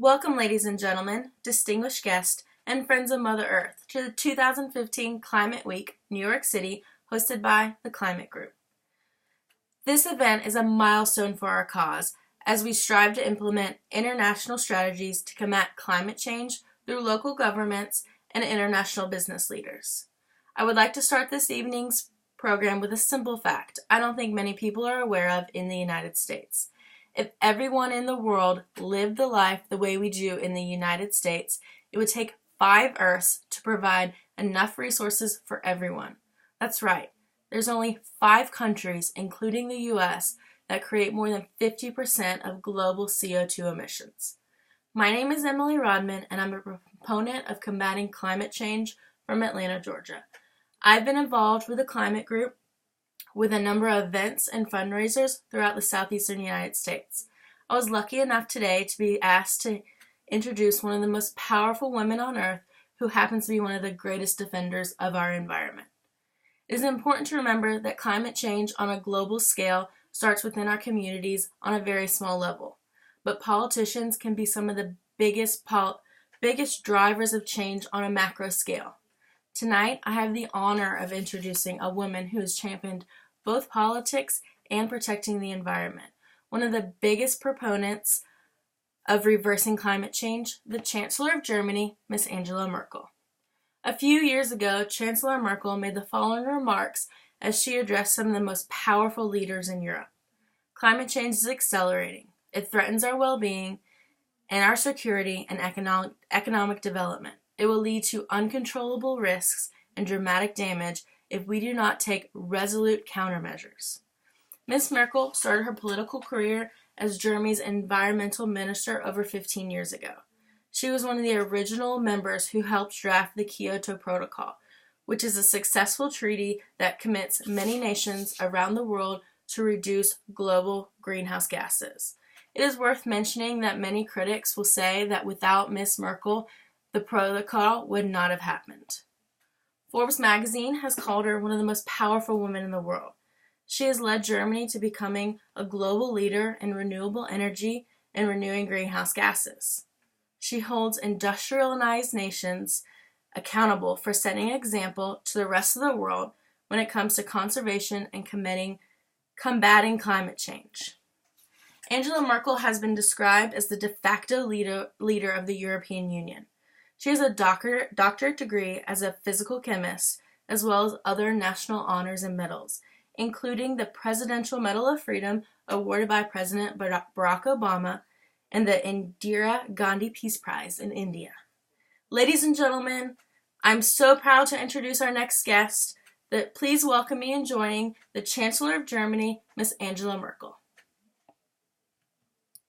Welcome, ladies and gentlemen, distinguished guests, and friends of Mother Earth, to the 2015 Climate Week, New York City, hosted by the Climate Group. This event is a milestone for our cause as we strive to implement international strategies to combat climate change through local governments and international business leaders. I would like to start this evening's program with a simple fact I don't think many people are aware of in the United States. If everyone in the world lived the life the way we do in the United States, it would take 5 Earths to provide enough resources for everyone. That's right. There's only 5 countries, including the U.S., that create more than 50% of global CO2 emissions. My name is ERodman, and I'm a proponent of combating climate change from Atlanta, Georgia. I've been involved with the Climate Group with a number of events and fundraisers throughout the southeastern United States. I was lucky enough today to be asked to introduce one of the most powerful women on earth who happens to be one of the greatest defenders of our environment. It is important to remember that climate change on a global scale starts within our communities on a very small level, but politicians can be some of the biggest drivers of change on a macro scale. Tonight, I have the honor of introducing a woman who has championed both politics and protecting the environment. One of the biggest proponents of reversing climate change, the Chancellor of Germany, Miss Angela Merkel. A few years ago, Chancellor Merkel made the following remarks as she addressed some of the most powerful leaders in Europe. Climate change is accelerating. It threatens our well-being and our security and economic development. It will lead to uncontrollable risks and dramatic damage if we do not take resolute countermeasures. Ms. Merkel started her political career as Germany's environmental minister over 15 years ago. She was one of the original members who helped draft the Kyoto Protocol, which is a successful treaty that commits many nations around the world to reduce global greenhouse gases. It is worth mentioning that many critics will say that without Ms. Merkel, the protocol would not have happened. Forbes magazine has called her one of the most powerful women in the world. She has led Germany to becoming a global leader in renewable energy and renewing greenhouse gases. She holds industrialized nations accountable for setting an example to the rest of the world when it comes to conservation and combating climate change. Angela Merkel has been described as the de facto leader of the European Union. She has a doctorate degree as a physical chemist, as well as other national honors and medals, including the Presidential Medal of Freedom awarded by President Barack Obama and the Indira Gandhi Peace Prize in India. Ladies and gentlemen, I'm so proud to introduce our next guest. Please welcome me in joining the Chancellor of Germany, Miss Angela Merkel.